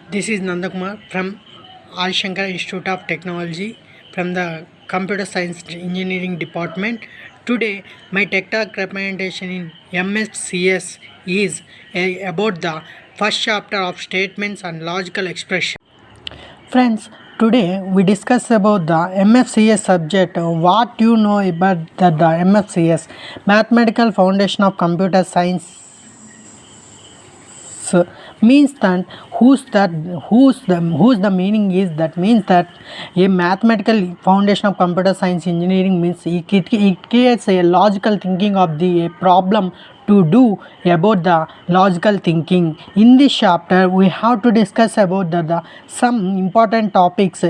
This is Nandakumar from Arishankar Institute of Technology from the Computer Science Engineering Department. Today, my tech talk recommendation in MSCS is about the first chapter of statements and logical expression. Friends, today we discuss about the MFCS subject. What you know about the MFCS, Mathematical Foundation of Computer Science, means that who's the meaning is that means that a mathematical foundation of computer science engineering means it creates a logical thinking of the a problem to do about the logical thinking. In this chapter we have to discuss about the some important topics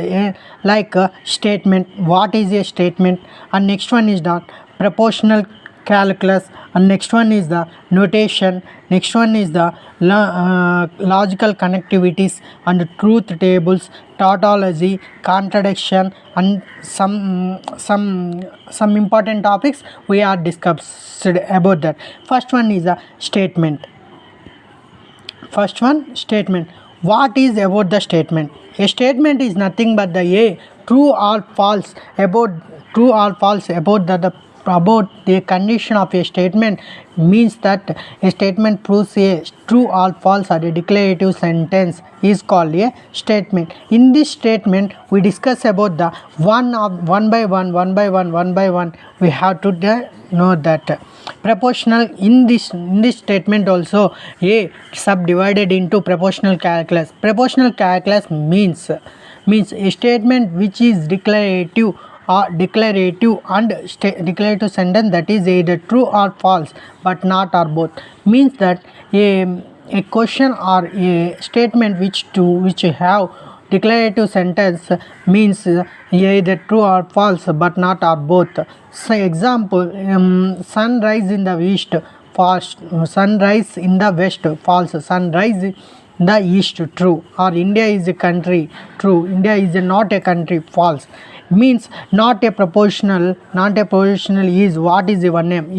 like statement, what is a statement, and next one is the proportional calculus, and next one is the notation, next one is the logical connectivities and truth tables, tautology, contradiction, and some important topics we are discussed about that. First one is the statement. First one, statement. What is about the statement? A statement is nothing but the a true or false about the about the condition of a statement means that a statement proves a true or false or a declarative sentence is called a statement. In this statement we discuss about the one by one we have to know that proportional. In this statement also a subdivided into proportional calculus. Proportional calculus means a statement which is declarative and declarative sentence that is either true or false but not or both. Means that a question or a statement which have declarative sentence means either true or false but not or both. So example, sunrise in the east false, sunrise in the west false, sunrise in the east true, or India is a country true, India is not a country false. Means not a proportional is what is your name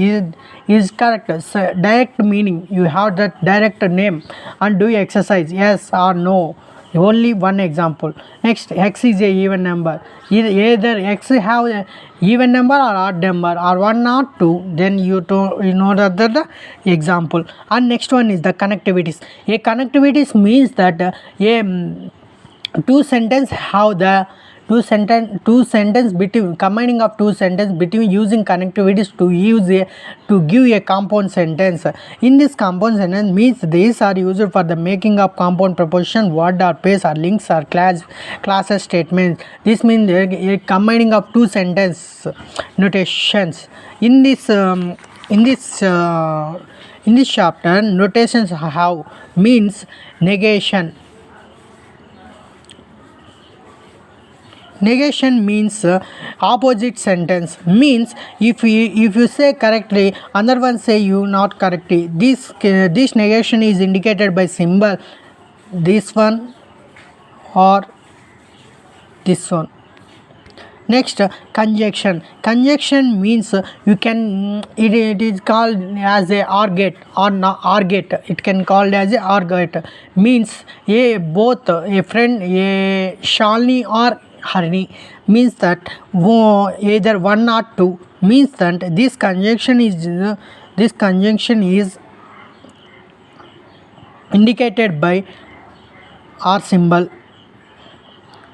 is correct. So direct meaning you have that direct name. And do you exercise, yes or no? Only one example. Next, x is a even number. Either x have a even number or odd number or 1 or 2, then you know the example. And next one is the connectivities. A connectivities means that two sentence have the two sentence between combining of two sentence between using connectivities to give a compound sentence. In this compound sentence means these are used for the making of compound proposition, word or phrase or links or classes statements. This means a combining of two sentence notations. In this chapter, notations have means negation. Negation means opposite sentence. Means if you say correctly, another one say you not correctly. This negation is indicated by symbol, this one or this one. Next, conjunction. Conjunction means you can it is called as a OR gate or not OR gate. It can called as a OR gate. Means both a friend, a Shalini or Harini, means that either 1 or 2, means that this conjunction is indicated by R symbol.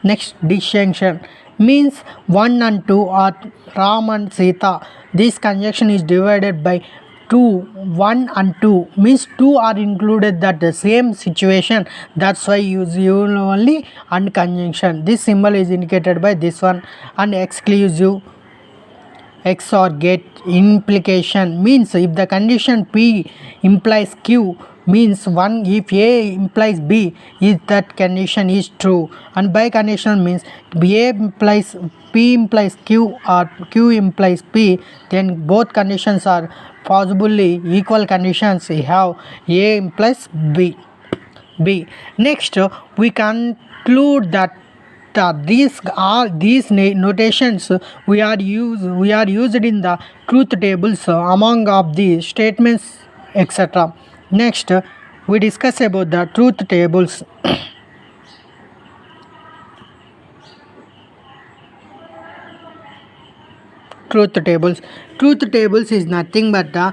Next, disjunction means 1 and 2 are Ram and Sita. This conjunction is divided by 2. 1 and 2 means 2 are included that the same situation, that's why use only and conjunction. This symbol is indicated by this one. And exclusive XOR gate implication means if the condition P implies Q means 1, if A implies B is that condition is true, and by condition means A implies P implies Q or Q implies P, then both conditions are possibly equal conditions. We have A implies B. Next, we conclude that these notations we are used in the truth tables among of the statements, etc. Next, we discuss about the truth tables. truth tables. Truth tables is nothing but the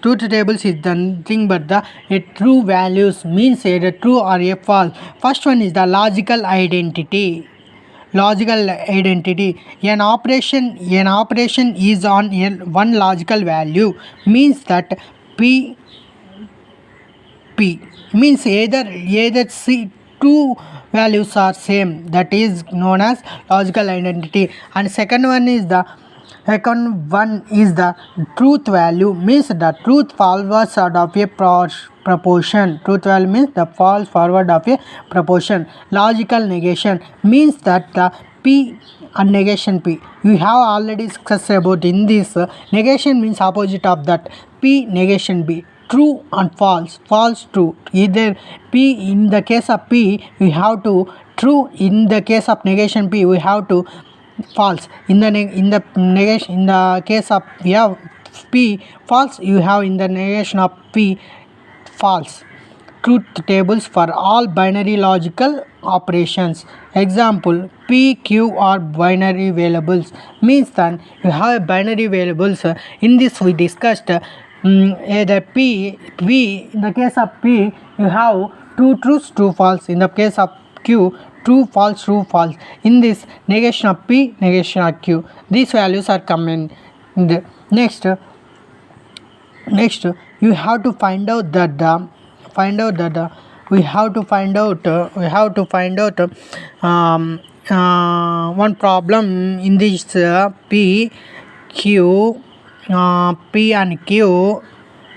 truth tables is nothing but the a true values means either true or a false. First one is the logical identity. Logical identity. An operation is on one logical value means that p p means either c two values are same, that is known as logical identity. And second one is the truth value means the truth forwards out of a proportion. Truth value means the false forward of a proportion. Logical negation means that the p and negation p we have already discussed about in this. Negation means opposite of that. P negation b, true and false, false true. Either p, in the case of p we have to true, in the case of negation p we have to false. In the negation, in the case of we have p false, you have in the negation of p false. Truth tables for all binary logical operations. Example, p q are binary variables means that you have binary variables. In this we discussed either p in the case of p you have true truths, true false. In the case of q, true false, true false. In this negation of p, negation of q, these values are common. Next you have to find out that we have to find out one problem in this p q p and q,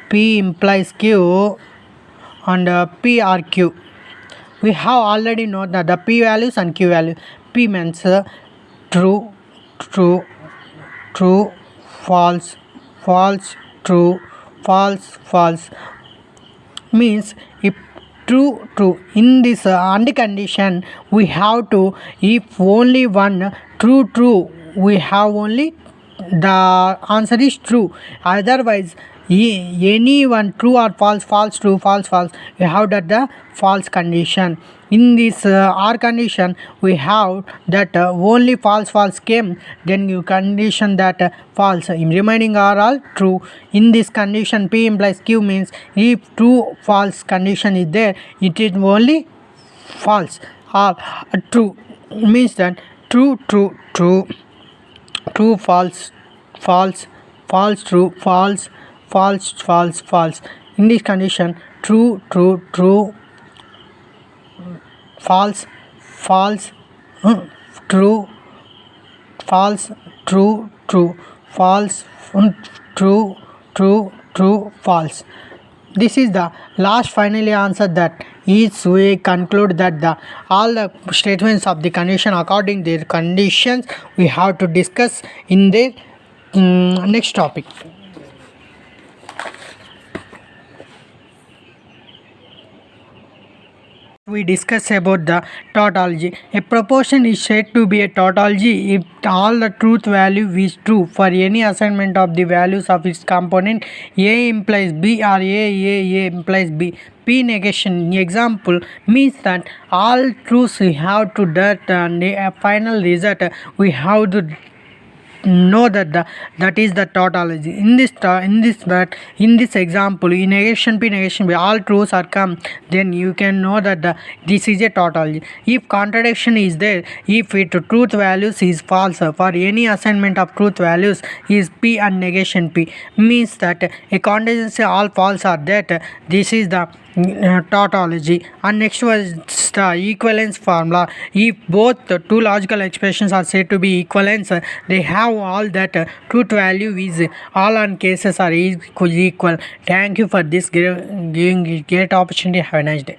p implies q and p or q. We have already known that the p values and q value. P means true, true, true, false, false, true, false, false. Means if true, true. In this and condition we have to, if only one true, true, we have only the answer is true. Otherwise any one true or false, false, true, false, false, we have that the false condition. In this or condition we have that only false, false came, then you condition that false. In remaining are all true. In this condition p implies q means if true false condition is there, it is only false or true. Means that true, true, true, true, false, false, false, true, false, false, false, false. In this condition true, true, true, false, false, true, false, true, true, false, true, true, true, false. This is the last finally answer. That is, we conclude that the all the statements of the condition according their conditions we have to discuss in the next topic. We discuss about the tautology. A proportion is said to be a tautology if all the truth value is true for any assignment of the values of its component. A implies b or a implies b. P negation example means that all truths we have to that a final result we have to know that is the tautology. In this example, in negation p all truths are come, then you can know that this is a tautology. If contradiction is there, if it truth values is false for any assignment of truth values is p and negation p, means that a contingency all false are that, this is the tautology. And next was the equivalence formula. If both the two logical expressions are said to be equivalence, they have all that truth value is all on cases are equal. Thank you for this giving great opportunity. Have a nice day.